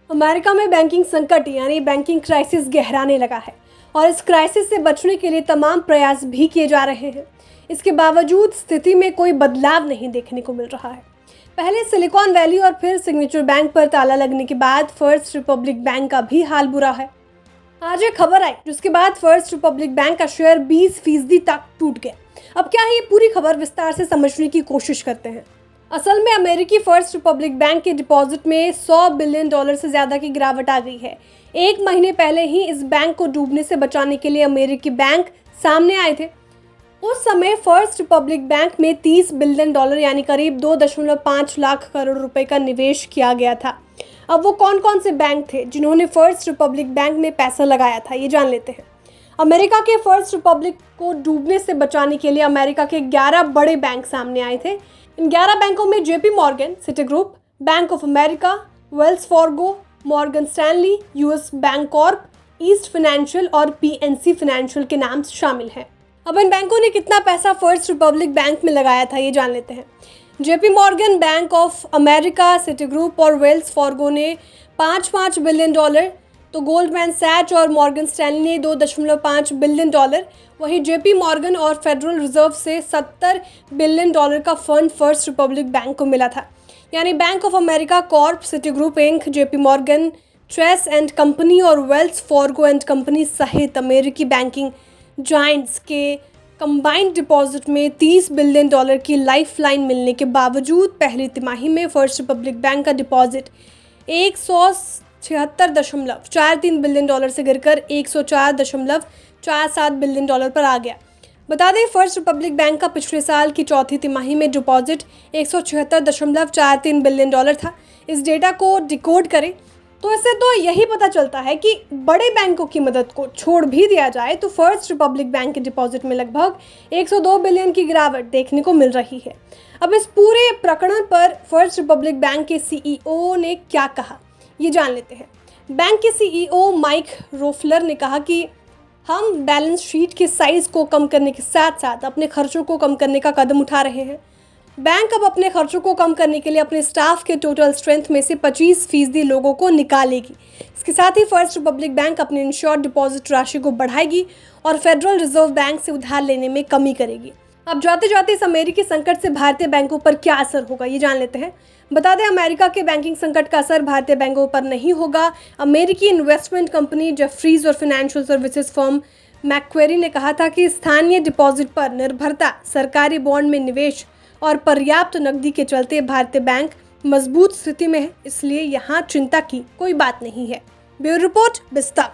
America में banking संकट यानी बैंकिंग क्राइसिस गहराने लगा है और इस क्राइसिस से बचने के लिए तमाम प्रयास भी किए जा रहे हैं। इसके बावजूद स्थिति में कोई बदलाव नहीं देखने को मिल रहा है। पहले सिलिकॉन वैली और फिर सिग्नेचर बैंक पर ताला लगने के बाद फर्स्ट रिपब्लिक बैंक का भी हाल बुरा है। आज एक खबर आई जिसके बाद फर्स्ट रिपब्लिक बैंक का शेयर 20% तक टूट गया। अब क्या है ये पूरी खबर, विस्तार से समझने की कोशिश करते हैं। असल में अमेरिकी फर्स्ट रिपब्लिक बैंक के डिपॉजिट में $100 बिलियन से ज़्यादा की गिरावट आ गई है। एक महीने पहले ही इस बैंक को डूबने से बचाने के लिए अमेरिकी बैंक सामने आए थे। उस समय फर्स्ट रिपब्लिक बैंक में $30 बिलियन यानी करीब 2.5 लाख करोड़ रुपए का निवेश किया गया था। अब वो कौन कौन से बैंक थे जिन्होंने फर्स्ट रिपब्लिक बैंक में पैसा लगाया था, ये जान लेते हैं। अमेरिका के फर्स्ट रिपब्लिक को डूबने से बचाने के लिए अमेरिका के 11 बड़े बैंक सामने आए थे। इन 11 बैंकों में JP Morgan, city group, bank of America, Wells Fargo, Morgan Stanley, US bank Corp, east financial और पीएनसी फाइनेंशियल के नाम शामिल हैं। अब इन बैंकों ने कितना पैसा फर्स्ट रिपब्लिक बैंक में लगाया था, ये जान लेते हैं। JP Morgan, bank of America, city group और वेल्स फार्गो ने $5 बिलियन, तो गोल्डमैन सैच और मॉर्गन स्टैनली ने $2.5 बिलियन। वहीं जेपी मॉर्गन और फेडरल रिजर्व से $70 बिलियन का फंड फर्स्ट रिपब्लिक बैंक को मिला था। यानी Bank of America Corp, Citigroup Inc, JP Morgan ट्रेस एंड कंपनी और वेल्स फार्गो एंड कंपनी सहित अमेरिकी बैंकिंग जायंट्स के कंबाइंड डिपॉजिट में $30 बिलियन की लाइफलाइन मिलने के बावजूद पहली तिमाही में फर्स्ट रिपब्लिक बैंक का डिपॉजिट 176.43 बिलियन से गिरकर 104.47 बिलियन पर आ गया। बता दें, फर्स्ट रिपब्लिक बैंक का पिछले साल की चौथी तिमाही में डिपॉजिट 176.43 बिलियन था। इस डेटा को डिकोड करें तो इससे तो यही पता चलता है कि बड़े बैंकों की मदद को छोड़ भी दिया जाए तो फर्स्ट रिपब्लिक बैंक के डिपॉजिट में लगभग 102 बिलियन की गिरावट देखने को मिल रही है। अब इस पूरे प्रकरण पर फर्स्ट रिपब्लिक बैंक के सीईओ ने क्या कहा, ये जान लेते हैं। बैंक के सीईओ माइक रोफलर ने कहा कि हम बैलेंस शीट के साइज़ को कम करने के साथ साथ अपने खर्चों को कम करने का कदम उठा रहे हैं। बैंक अब अपने खर्चों को कम करने के लिए अपने स्टाफ के टोटल स्ट्रेंथ में से 25% लोगों को निकालेगी। इसके साथ ही फर्स्ट रिपब्लिक बैंक अपने इंश्योर्ड डिपॉजिट राशि को बढ़ाएगी और फेडरल रिजर्व बैंक से उधार लेने में कमी करेगी। अब जाते जाते इस अमेरिकी संकट से भारतीय बैंकों पर क्या असर होगा, ये जान लेते हैं। बता दें, अमेरिका के बैंकिंग संकट का असर भारतीय बैंकों पर नहीं होगा। अमेरिकी इन्वेस्टमेंट कंपनी जेफरीज और फाइनेंशियल सर्विसेज फर्म मैक्वेरी ने कहा था कि स्थानीय डिपॉजिट पर निर्भरता, सरकारी बॉन्ड में निवेश और पर्याप्त नकदी के चलते भारतीय बैंक मजबूत स्थिति में है, इसलिए यहाँ चिंता की कोई बात नहीं है। Bureau report, बिस्तक।